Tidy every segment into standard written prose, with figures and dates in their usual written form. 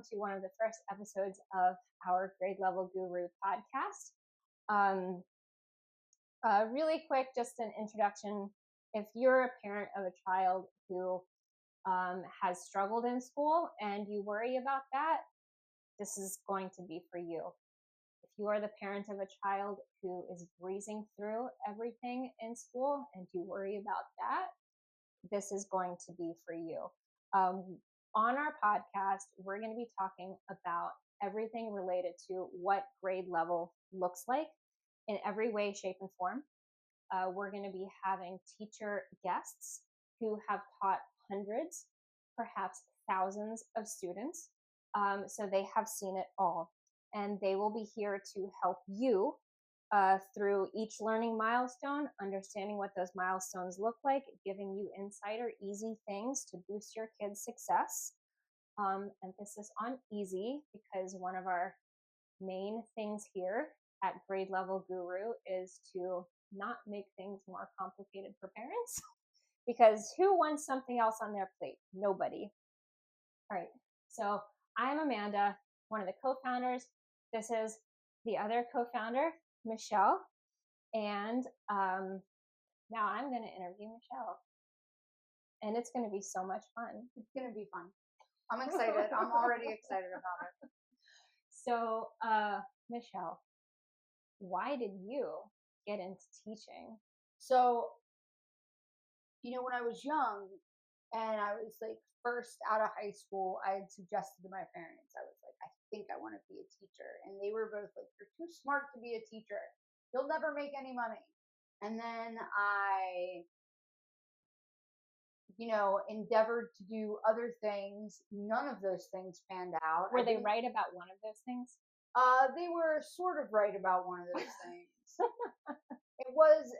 welcome to one of the first episodes of our Grade Level Guru podcast. Really quick, just an introduction. If you're a parent of a child who has struggled in school and you worry about that, this is going to be for you. If you are the parent of a child who is breezing through everything in school and you worry about that, this is going to be for you. On our podcast, we're going to be talking about everything related to what grade level looks like in every way, shape, and form. We're going to be having teacher guests who have taught hundreds, perhaps thousands of students. So they have seen it all. And they will be here to help you through each learning milestone, understanding what those milestones look like, giving you insight or easy things to boost your kids' success. Emphasis on easy, because one of our main things here at Grade Level Guru is to not make things more complicated for parents, because who wants something else on their plate? Nobody. All right, so I'm Amanda, one of the co-founders. This is the other co-founder, Michelle, and now I'm going to interview Michelle, and it's going to be so much fun. It's going to be fun. I'm excited. I'm already excited about it. So, Michelle, why did you get into teaching? So, when I was young and I was like first out of high school, I had suggested to my parents, I was like, I think I want to be a teacher. And they were both like, you're too smart to be a teacher. You'll never make any money. And then I, endeavored to do other things. None of those things panned out. Were they right about one of those things? They were sort of right about one of those things. It was,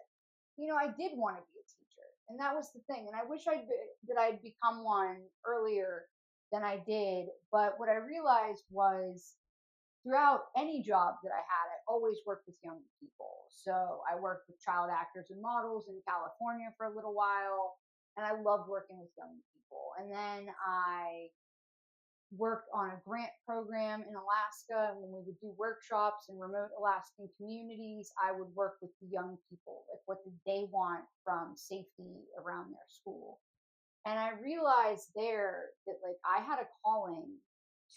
I did want to be a teacher, and that was the thing. And I wish that I'd become one earlier than I did. But what I realized was, throughout any job that I had, I always worked with young people. So I worked with child actors and models in California for a little while, and I loved working with young people. And then I worked on a grant program in Alaska. When we would do workshops in remote Alaskan communities, I would work with the young people. Like, what did they want from safety around their school? And I realized there that I had a calling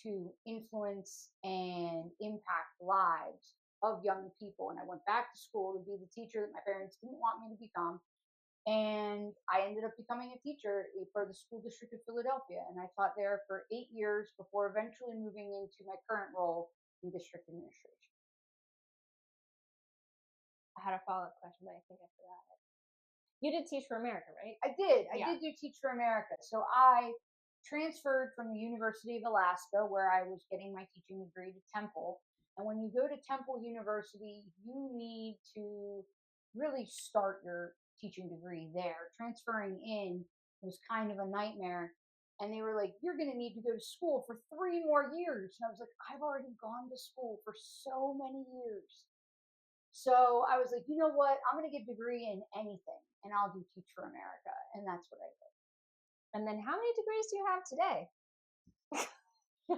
to influence and impact lives of young people. And I went back to school to be the teacher that my parents didn't want me to become. And I ended up becoming a teacher for the school district of Philadelphia. And I taught there for 8 years before eventually moving into my current role in district administration. I had a follow-up question, but I think I forgot it. You did Teach for America, right? I did. I did do Teach for America. So I transferred from the University of Alaska, where I was getting my teaching degree, to Temple. And when you go to Temple University, you need to really start your teaching degree there. Transferring in was kind of a nightmare. And they were like, you're going to need to go to school for 3 more years. And I was like, I've already gone to school for so many years. So I was like, you know what? I'm going to get a degree in anything, and I'll do Teach for America. And that's what I did. And then how many degrees do you have today?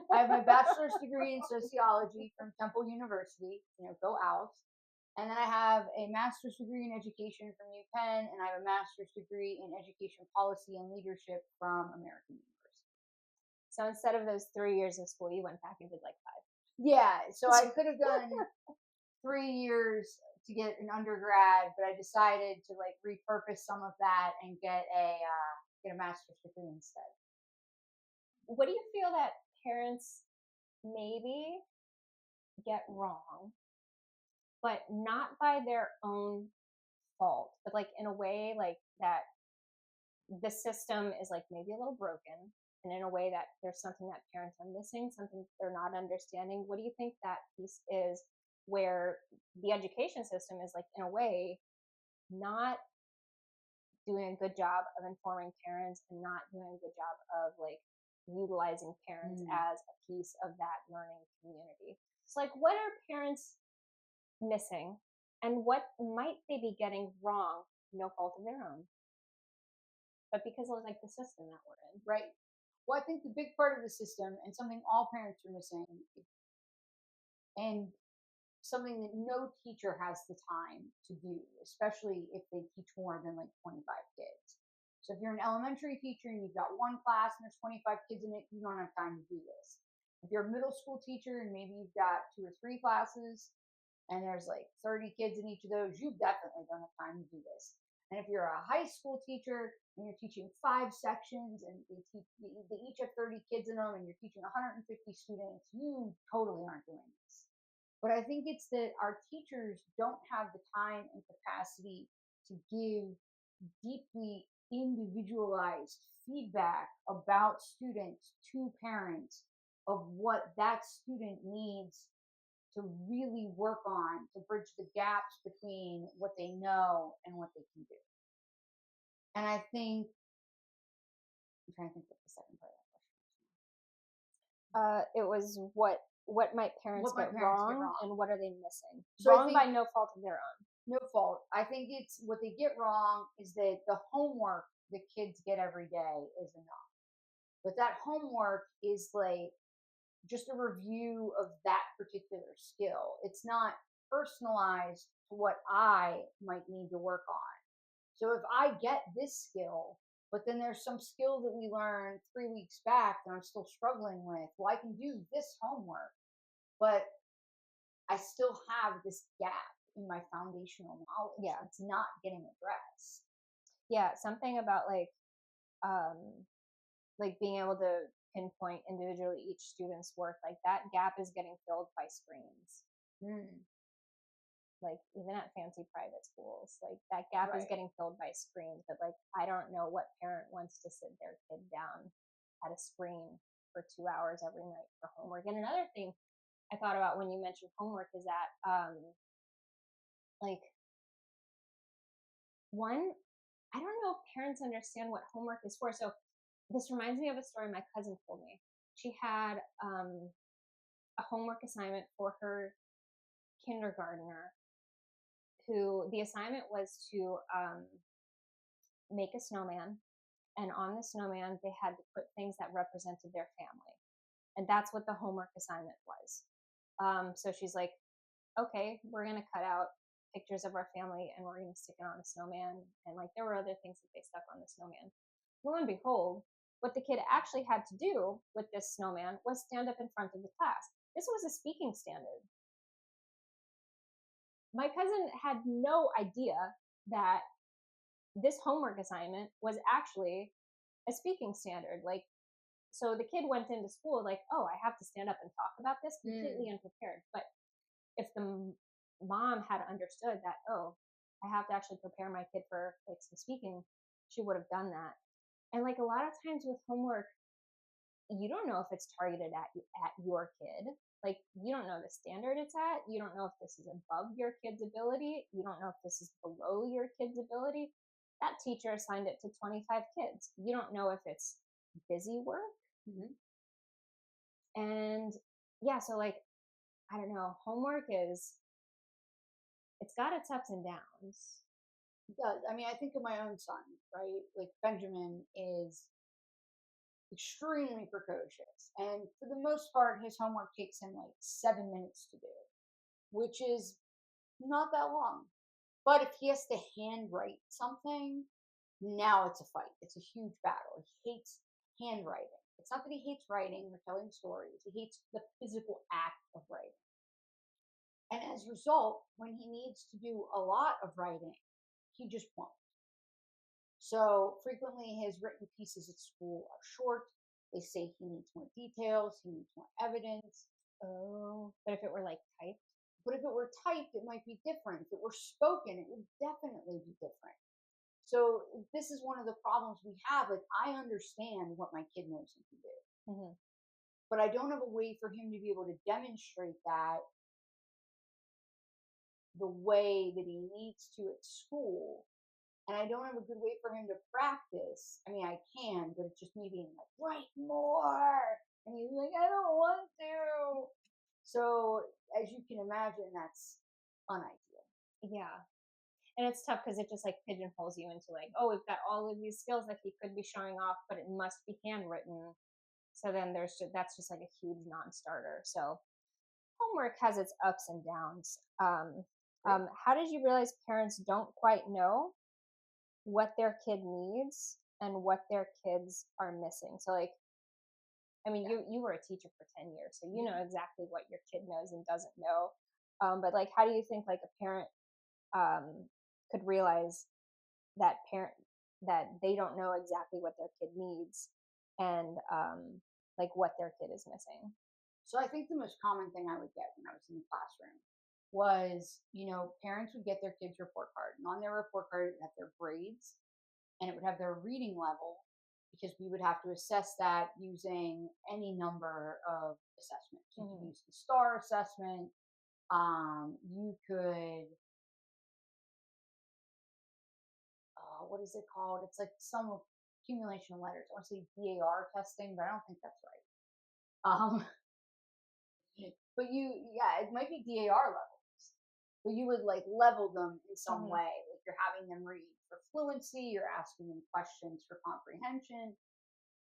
I have my bachelor's degree in sociology from Temple University, go Owls. And then I have a master's degree in education from UPenn, and I have a master's degree in education policy and leadership from American University. So instead of those 3 years of school, you went back and did 5. Yeah, so I could have done 3 years to get an undergrad, but I decided to repurpose some of that and get a master's degree instead. What do you feel that parents maybe get wrong, but not by their own fault, but in a way that the system is maybe a little broken, and in a way that there's something that parents are missing, something they're not understanding? What do you think that piece is, where the education system is in a way not doing a good job of informing parents and not doing a good job of utilizing parents as a piece of that learning community? So what are parents missing, and what might they be getting wrong, no fault of their own, but because of the system that we're in? Right. Well, I think the big part of the system and something all parents are missing, and something that no teacher has the time to do, especially if they teach more than like 25 kids. So if you're an elementary teacher and you've got one class and there's 25 kids in it, you don't have time to do this. If you're a middle school teacher and maybe you've got 2 or 3 classes and there's like 30 kids in each of those, you definitely don't have time to do this. And if you're a high school teacher and you're teaching 5 sections and they each have 30 kids in them and you're teaching 150 students, you totally aren't doing this. But I think it's that our teachers don't have the time and capacity to give deeply individualized feedback about students to parents of what that student needs to really work on to bridge the gaps between what they know and what they can do. And I think I'm trying to think what the second part of that question It was what might was. parents What my get parents get wrong wrong. and what are they missing? So I Wrong think by no fault of their own. no fault. I think it's what they get wrong is that the homework the kids get every day is enough. But that homework is like just a review of that particular skill. It's not personalized to what I might need to work on. So if I get this skill, but then there's some skill that we learned 3 weeks back that I'm still struggling with, well, I can do this homework, but I still have this gap in my foundational knowledge. Yeah. It's not getting addressed. Yeah, something about being able to pinpoint individually each student's work, like that gap is getting filled by screens. Like even at fancy private schools, like that gap is getting filled by screens. But like I don't know what parent wants to sit their kid down at a screen for 2 hours every night for homework. And another thing I thought about when you mentioned homework is that like one, I don't know if parents understand what homework is for. So this reminds me of a story my cousin told me. She had a homework assignment for her kindergartner, who the assignment was to make a snowman, and on the snowman they had to put things that represented their family, and that's what the homework assignment was. So she's like, okay, we're gonna cut out pictures of our family and we're gonna stick it on a snowman, and like there were other things that they stuck on the snowman. Lo and behold, what the kid actually had to do with this snowman was stand up in front of the class. This was a speaking standard. My cousin had no idea that this homework assignment was actually a speaking standard. Like, so the kid went into school like, oh, I have to stand up and talk about this, completely unprepared. But if the mom had understood that, oh, I have to actually prepare my kid for like some speaking, she would have done that. And like a lot of times with homework, you don't know if it's targeted at your kid. Like you don't know the standard it's at. You don't know if this is above your kid's ability. You don't know if this is below your kid's ability. That teacher assigned it to 25 kids. You don't know if it's busy work. Mm-hmm. And yeah, so like I don't know, homework is, it's got its ups and downs. It does. I mean, I think of my own son, right? Like Benjamin is extremely precocious. And for the most part, his homework takes him like 7 minutes to do, which is not that long. But if he has to handwrite something, now it's a fight. It's a huge battle. He hates handwriting. It's not that he hates writing or telling stories, he hates the physical act of writing. And as a result, when he needs to do a lot of writing, he just won't. So frequently his written pieces at school are short. They say he needs more details, he needs more evidence. Oh, but if it were like typed, But if it were typed, it might be different. If it were spoken, it would definitely be different. So this is one of the problems we have. Like I understand what my kid knows he can do, but I don't have a way for him to be able to demonstrate that the way that he needs to at school. And I don't have a good way for him to practice. I mean, I can, but it's just me being like, write more. And he's like, I don't want to. So, as you can imagine, that's unideal. yeah. And it's tough because it just like pigeonholes you into like, oh, we've got all of these skills that he could be showing off, but it must be handwritten. So then that's just like a huge non-starter. So homework has its ups and downs. How did you realize parents don't quite know what their kid needs and what their kids are missing? So like, I mean, Yeah. you were a teacher for 10 years, so you Mhm. know exactly what your kid knows and doesn't know. But like, how do you think like a parent could realize that parent that they don't know exactly what their kid needs and like what their kid is missing? So I think the most common thing I would get when I was in the classroom was, parents would get their kids' report card, and on their report card, it would have their grades and it would have their reading level because we would have to assess that using any number of assessments. You could Mm-hmm. use the STAR assessment. You could, what is it called? It's like some accumulation of letters. I want to say DAR testing, but I don't think that's right. Um, but yeah, it might be DAR levels, but you would like level them in some Mm-hmm. way. Like you're having them read for fluency, you're asking them questions for comprehension.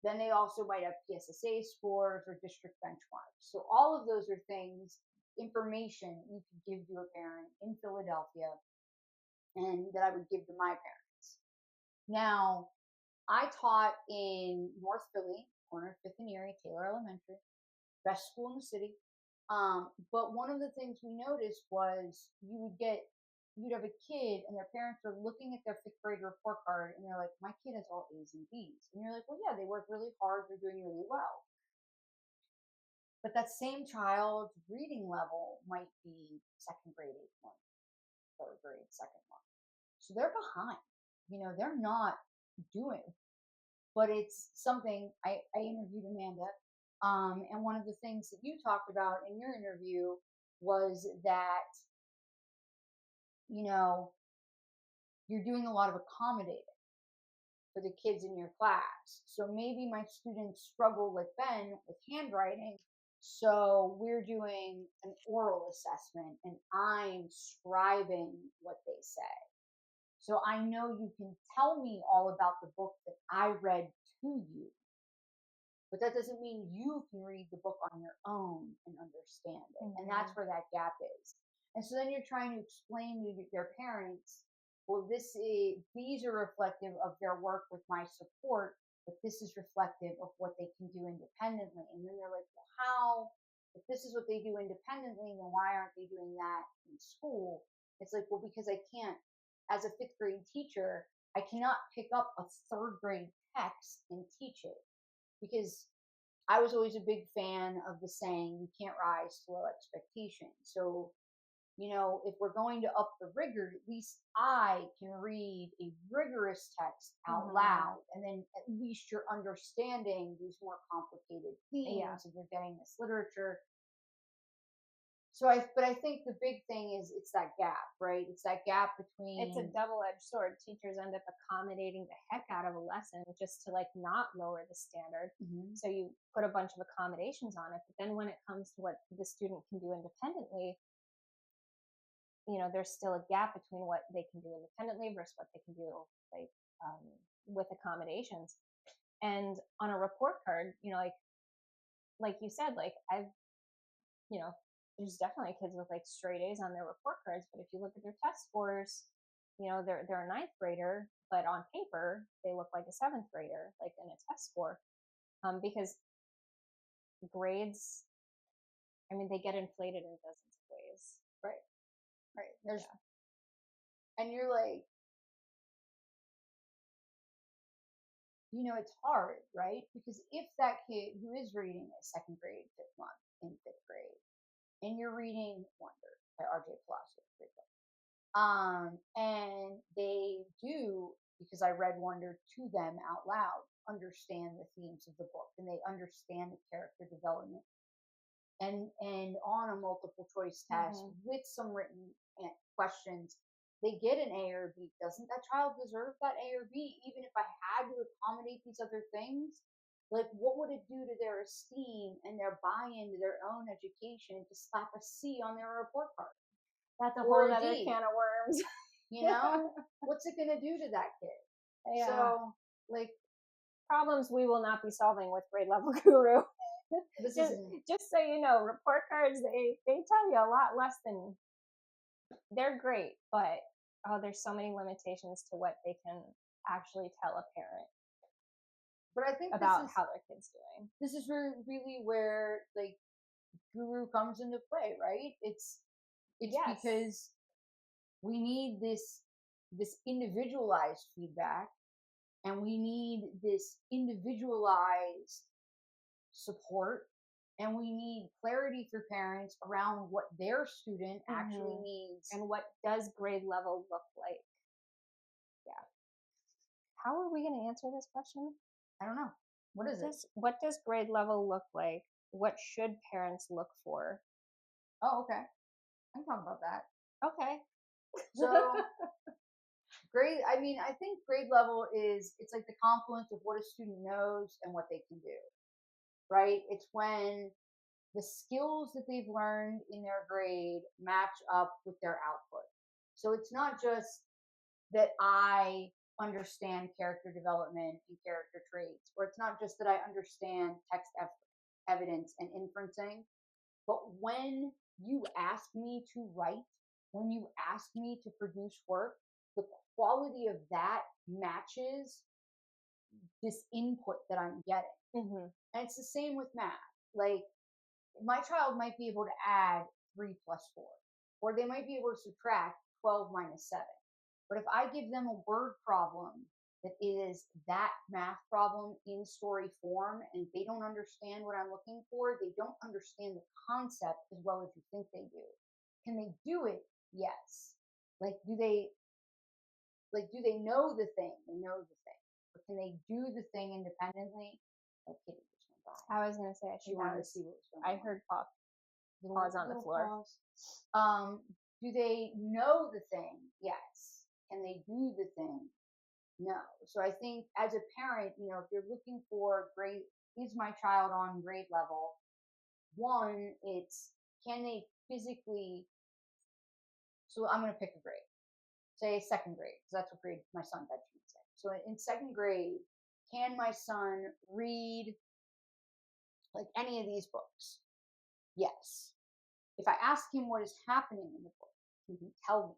Then they also might have PSSA scores or district benchmarks. So all of those are things, information you could give to a parent in Philadelphia and that I would give to my parents. Now, I taught in North Philly, corner of 5th and Erie, Taylor Elementary, best school in the city. But one of the things we noticed was you'd have a kid and their parents are looking at their 5th grade report card and they're like, my kid has all A's and B's. And you're like, well, yeah, they work really hard. They're doing really well. But that same child's reading level might be 2nd grade, 8th month, 3rd grade, 2nd month. So they're behind. They're not doing, but it's something I interviewed Amanda. And one of the things that you talked about in your interview was that, you know, you're doing a lot of accommodating for the kids in your class. So maybe my students struggle with Ben with handwriting. So we're doing an oral assessment and I'm scribing what they say. So I know you can tell me all about the book that I read to you, but that doesn't mean you can read the book on your own and understand it. And that's Mm-hmm. where that gap is. And so then you're trying to explain to their parents, well, these are reflective of their work with my support, but this is reflective of what they can do independently. And then they're like, well, how? If this is what they do independently, then why aren't they doing that in school? It's like, well, because I can't, as a 5th grade teacher, I cannot pick up a 3rd grade text and teach it because I was always a big fan of the saying, you can't rise to low expectations. So, if we're going to up the rigor, at least I can read a rigorous text out Mm-hmm. loud. And then at least you're understanding these more complicated Yeah. themes and you're getting this literature. But I think the big thing is it's that gap, right? It's that gap It's a between, double-edged sword. Teachers end up accommodating the heck out of a lesson just to like not lower the standard. Mhm. So you put a bunch of accommodations on it, but then when it comes to what the student can do independently, there's still a gap between what they can do independently versus what they can do like um, with accommodations. And on a report card, like you said, like you know, there's definitely kids with like straight A's on their report cards, but if you look at their test scores, they're a ninth grader, but on paper they look like a seventh grader, like in a test score, because grades, I mean, they get inflated in dozens of ways. right, right. There's, Yeah. and you're like, it's hard, right? Because if that kid who is reading a 2nd grade, 5th month in 5th grade, and you're reading Wonder by R.J. Palacio, and they do, because I read Wonder to them out loud, understand the themes of the book and they understand the character development. And on a multiple choice test Mm-hmm. with some written questions, they get an A or B. Doesn't that child deserve that A or B? Even if I had to accommodate these other things, like what would it do to their esteem and their buy-in to their own education to slap a C on their report card That's a or whole a other D? can of worms. You know, what's it going to do to that kid? Yeah. So, like, problems we will not be solving with grade level guru. This just, isn't. just so you know, report cards, they tell you a lot less than, they're great, but oh, there's so many limitations to what they can actually tell a parent But I think about how their kid's doing. this is really where like guru comes into play, right? It's Yes. because we need this individualized feedback, and we need this individualized support, and we need clarity for parents around what their student actually needs. And what does grade level look like? Yeah. How are we going to answer this question? I don't know. What is it? What does grade level look like? What should parents look for? Oh, okay. I can talk about that. Okay. So grade, I mean, I think grade level it's like the confluence of what a student knows and what they can do, right? It's when the skills that they've learned in their grade match up with their output. So it's not just that I understand character development and character traits, or it's not just that I understand evidence and inferencing, but when you ask me to write, when you ask me to produce work, the quality of that matches this input that I'm getting. And it's the same with math. Like, my child might be able to add 3 plus 4, or they might be able to subtract 12 minus 7. But if I give them a word problem that is that math problem in story form, and they don't understand what I'm looking for, they don't understand the concept as well as you think they do. Can they do it? Yes. Like, do they know the thing? They know the thing. But can they do the thing independently? Like, Kitty just went by. I was going to say, She wanted to see what was going on. I heard paws on the floor. Do they know the thing? Yes. Can they do the thing? No. So I think as a parent, if you're looking for grade, is my child on grade level? One, it's can they physically. So I'm going to pick a grade, say second grade, because that's what grade my son got in. So in second grade, can my son read like any of these books? Yes. If I ask him what is happening in the book, can he tell me?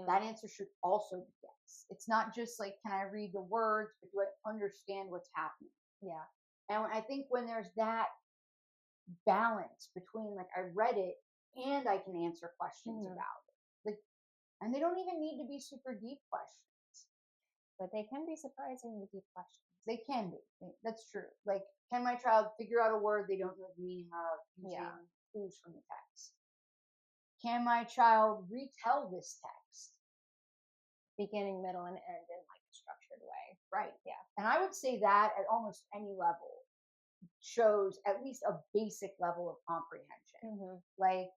That answer should also be yes. It's not just like, can I read the words, but do I understand what's happening? Yeah. And I think when there's that balance between like I read it and I can answer questions about it, like, and they don't even need to be super deep questions, but they can be surprisingly deep questions. They can be. That's true. Like, can my child figure out a word they don't know the meaning of using clues from the text? Can my child retell this text? Beginning, middle, and end in like a structured way. Right. Yeah. And I would say that at almost any level shows at least a basic level of comprehension. Like,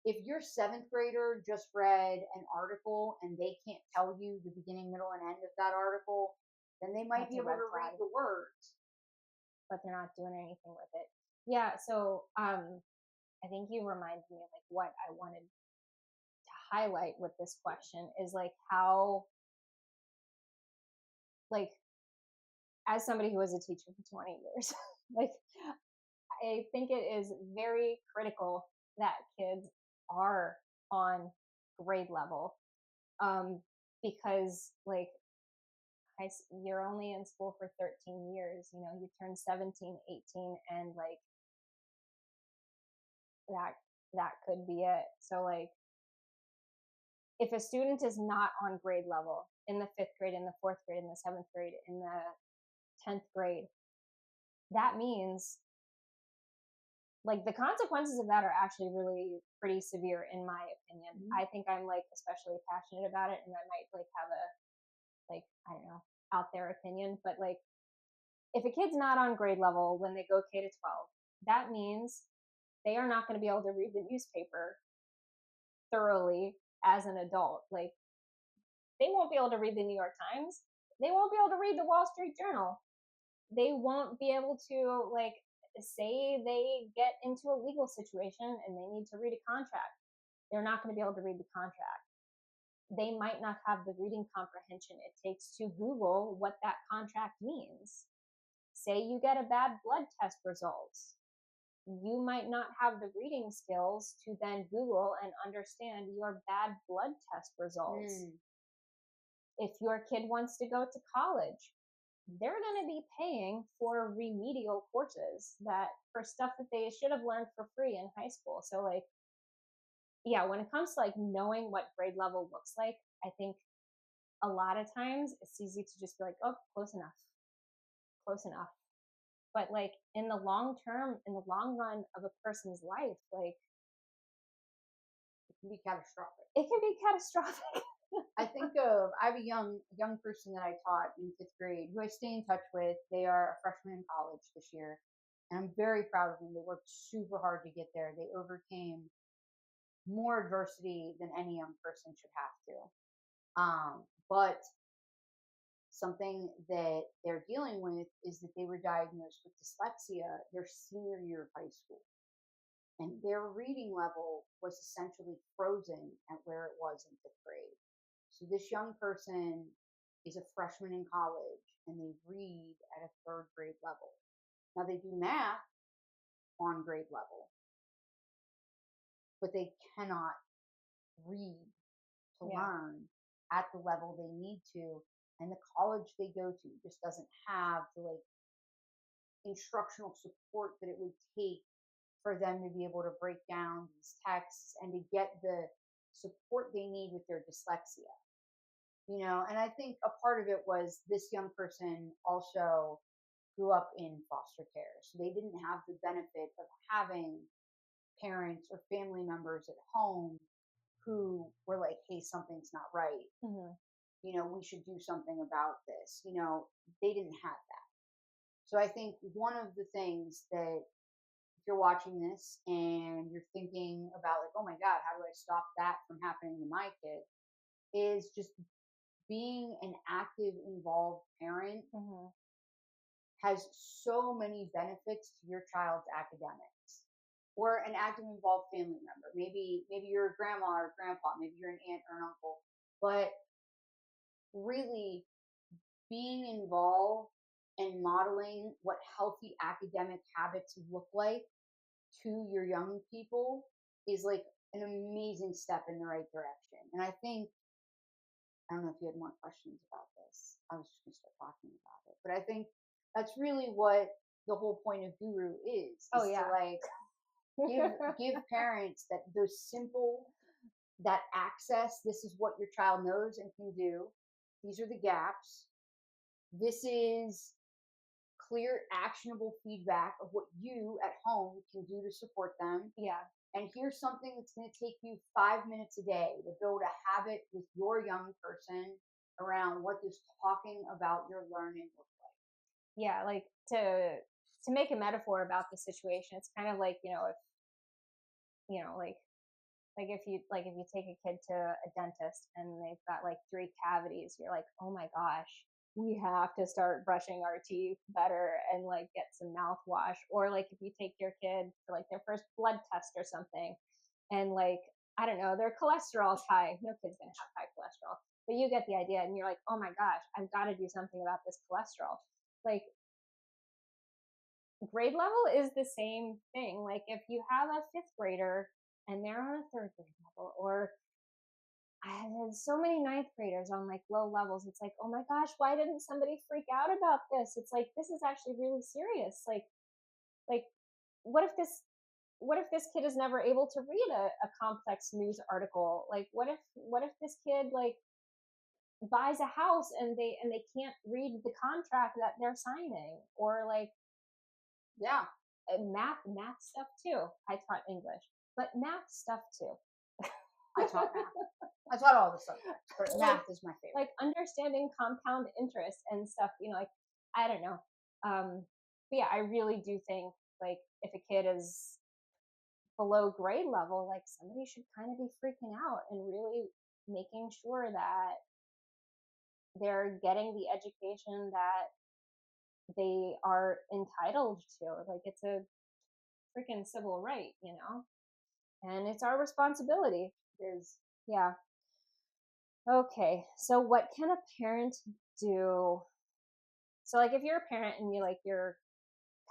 if your seventh grader just read an article and they can't tell you the beginning, middle, and end of that article, then they might be able to read the words, but they're not doing anything with it. Yeah. So I think you reminded me of like what I wanted to highlight with this question is like how, like, as somebody who was a teacher for 20 years, like, I think it is very critical that kids are on grade level, because like you're only in school for 13 years, you turn 17, 18, and like that could be it. So like, if a student is not on grade level in the 5th grade, in the 4th grade, in the 7th grade, in the 10th grade, that means like the consequences of that are actually really pretty severe in my opinion. I think I'm like especially passionate about it, and I might like have a, like, I don't know, out there opinion, but like, if a kid's not on grade level when they go K to 12, that means they are not going to be able to read the newspaper thoroughly as an adult. Like, they won't be able to read the New York Times. They won't be able to read the Wall Street Journal. They won't be able to, like, say they get into a legal situation and they need to read a contract. They're not going to be able to read the contract. They might not have the reading comprehension it takes to Google what that contract means. say you get a bad blood test results, you might not have the reading skills to then Google and understand your bad blood test results. If your kid wants to go to college, they're going to be paying for remedial courses that for stuff that they should have learned for free in high school. So like, yeah, when it comes to like knowing what grade level looks like, I think a lot of times it's easy to just be like, oh, close enough, close enough. But like in the long term, in the long run of a person's life, like it can be catastrophic. it can be catastrophic. I have a young person that I taught in 5th grade who I stay in touch with. They are a freshman in college this year, and I'm very proud of them. They worked super hard to get there. They overcame more adversity than any young person should have to. But something that they're dealing with is that they were diagnosed with dyslexia their senior year of high school. And their reading level was essentially frozen at where it was in 5th grade. So this young person is a freshman in college and they read at a 3rd grade level. Now they do math on grade level, but they cannot read to learn at the level they need to. And the college they go to just doesn't have the like instructional support that it would take for them to be able to break down these texts and to get the support they need with their dyslexia. And I think a part of it was this young person also grew up in foster care. So they didn't have the benefit of having parents or family members at home who were like, hey, something's not right. We should do something about this. They didn't have that. So I think one of the things that if you're watching this and you're thinking about like, oh my God, how do I stop that from happening to my kid? Is just being an active, involved parent has so many benefits to your child's academics. Or an active, involved family member. Maybe you're a grandma or grandpa, maybe you're an aunt or an uncle. But really being involved and modeling what healthy academic habits look like to your young people is like an amazing step in the right direction. And I think, I don't know if you had more questions about this. I was just going to start talking about it. But I think that's really what the whole point of Guru is Oh yeah. To like give parents that access. This is what your child knows and can do. These are the gaps. This is clear, actionable feedback of what you at home can do to support them. Yeah. And here's something that's going to take you 5 minutes a day to build a habit with your young person around what does talking about your learning look like. Yeah, like to make a metaphor about the situation, it's kind of like, if you take a kid to a dentist and they've got like 3 cavities, you're like, oh my gosh, we have to start brushing our teeth better and like get some mouthwash. Or like if you take your kid for like their first blood test or something, and like, I don't know, their cholesterol's high. No kid's gonna have high cholesterol, but you get the idea, and you're like, oh my gosh, I've got to do something about this cholesterol. Like, grade level is the same thing. Like if you have a 5th grader and they're on a 3rd grade level, or I had so many 9th graders on like low levels. It's like, oh my gosh, why didn't somebody freak out about this? It's like, this is actually really serious. Like what if this kid is never able to read a complex news article? Like what if this kid like buys a house and they can't read the contract that they're signing? Or like, yeah, math stuff too. I taught English, but math stuff too. I taught math. I taught all the subjects, but math is my favorite. Like understanding compound interest and stuff, like, I don't know. But yeah, I really do think like if a kid is below grade level, like somebody should kind of be freaking out and really making sure that they're getting the education that they are entitled to. Like it's a freaking civil right, and it's our responsibility. Yeah. Okay, so what can a parent do So like if you're a parent and you're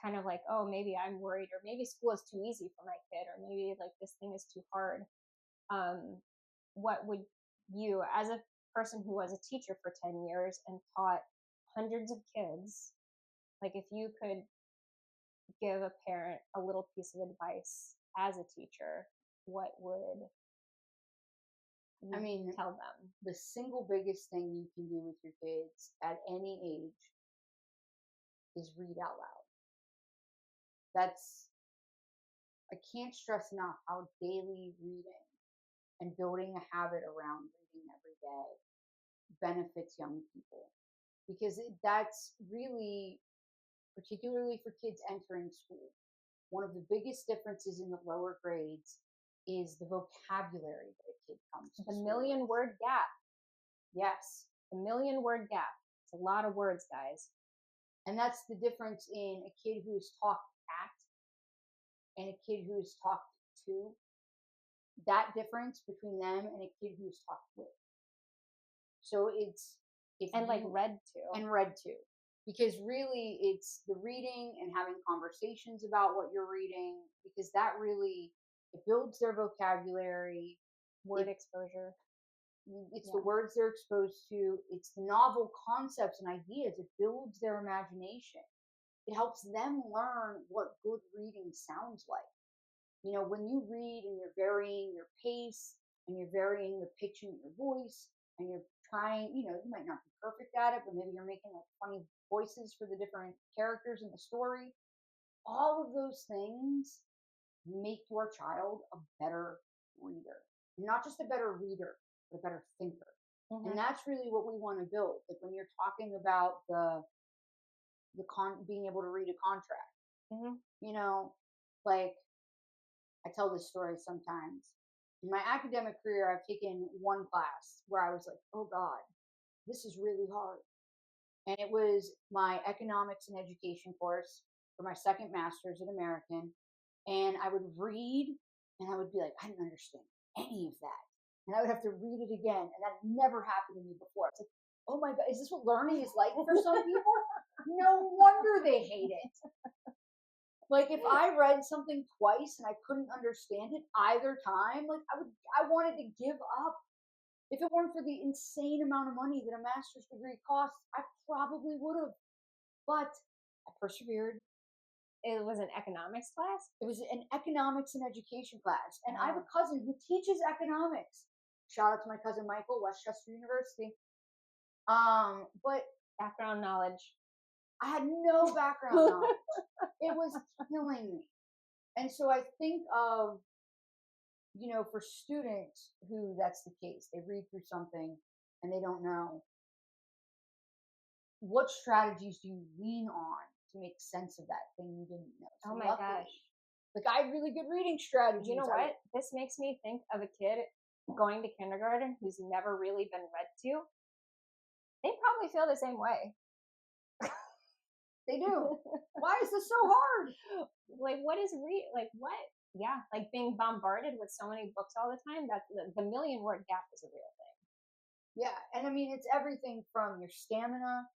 kind of like, oh, maybe I'm worried, or maybe school is too easy for my kid, or maybe like this thing is too hard. Um, what would you, as a person who was a teacher for 10 years and taught hundreds of kids, like if you could give a parent a little piece of advice as a teacher, what would I you mean, tell them? the single biggest thing you can do with your kids at any age is read out loud. That's, I can't stress enough how daily reading and building a habit around reading every day benefits young people, because that's really, particularly for kids entering school, one of the biggest differences in the lower grades is the vocabulary that a kid comes to The school million with. word gap. Yes. The million word gap. It's a lot of words, guys. And that's the difference in a kid who is talked at and a kid who is talked to. That difference between them and a kid who's talked with. So it's, if And like you, read to. and read to, because really it's the reading and having conversations about what you're reading, because that really, it builds their vocabulary. Word exposure. It's the words they're exposed to. It's the novel concepts and ideas. It builds their imagination. It helps them learn what good reading sounds like. You know, when you read and you're varying your pace and you're varying the pitch in your voice and you're trying, you know, you might not be perfect at it, but maybe you're making like funny voices for the different characters in the story. All of those things make your child a better reader. Not just a better reader, but a better thinker. Mm-hmm. And that's really what we want to build. Like when you're talking about being able to read a contract, you know, like I tell this story sometimes. In my academic career, I've taken one class where I was like, oh God, this is really hard. And it was my economics and education course for my second master's at American. And I would read and I would be like, I didn't understand any of that. And I would have to read it again. And that never happened to me before. It's like, oh my God, is this what learning is like for some people? No wonder they hate it. Like if I read something twice and I couldn't understand it either time, like I wanted to give up. If it weren't for the insane amount of money that a master's degree costs, I probably would have. But I persevered. It was an economics class. It was an economics and education class. And I have a cousin who teaches economics. Shout out to my cousin Michael, Westchester University. But background knowledge. I had no background knowledge. It was killing me. And so I think of, you know, for students who that's the case, they read through something and they don't know, what strategies do you lean on to make sense of that thing you didn't know? So oh my gosh. Like I have really good reading strategies. You know what? This makes me think of a kid going to kindergarten who's never really been read to. They probably feel the same way. They do. Why is this so hard? Like, what is like what? Yeah, like being bombarded with so many books all the time. That the million word gap is a real thing. Yeah, and I mean it's everything from your stamina,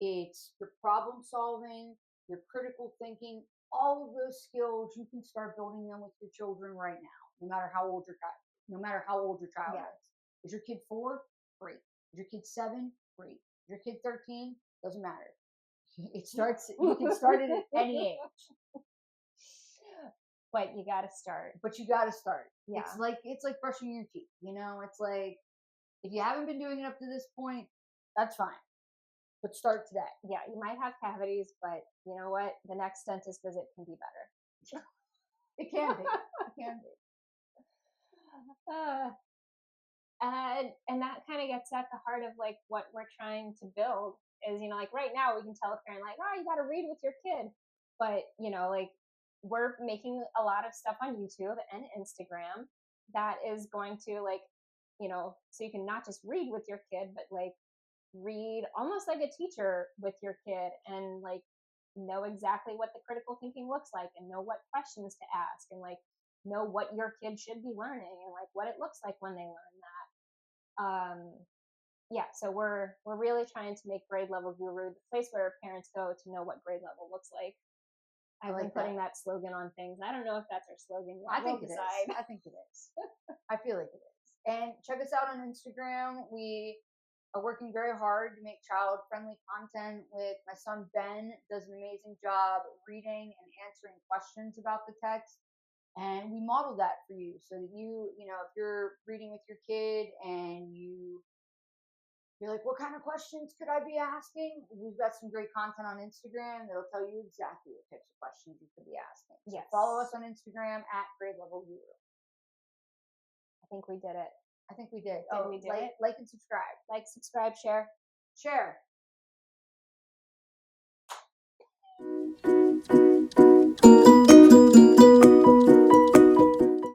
it's your problem solving, your critical thinking. All of those skills you can start building them with your children right now, no matter how old your child, is. Is your kid 4? Great. Is your kid 7? Great. Is your kid 13? Doesn't matter. It starts. You can start it at any age. But you got to start. Yeah. It's like brushing your teeth. You know, it's like if you haven't been doing it up to this point, that's fine. But start today. Yeah, you might have cavities, but you know what? The next dentist visit can be better. It can be. It can be. And that kind of gets at the heart of like what we're trying to build is, you know, like right now we can tell a parent like, oh, you got to read with your kid. But, you know, like we're making a lot of stuff on YouTube and Instagram that is going to like, you know, so you can not just read with your kid, but like read almost like a teacher with your kid and like know exactly what the critical thinking looks like and know what questions to ask and like know what your kid should be learning and like what it looks like when they learn that. yeah, so we're really trying to make Grade Level Guru the place where parents go to know what grade level looks like. I've been putting that slogan on things. I don't know if that's our slogan yet. I think We'll it decide. is. I think it is. I feel like it is. And check us out on Instagram. We are working very hard to make child-friendly content with my son Ben. Does an amazing job reading and answering questions about the text. And we model that for you so that you know, if you're reading with your kid and you're like, what kind of questions could I be asking? We've got some great content on Instagram that'll tell you exactly what types of questions you could be asking. So Yes. follow us on Instagram at Grade Level Guru. I think we did it. I think we did. Did we do it? Like and subscribe. Like, subscribe, share. Share.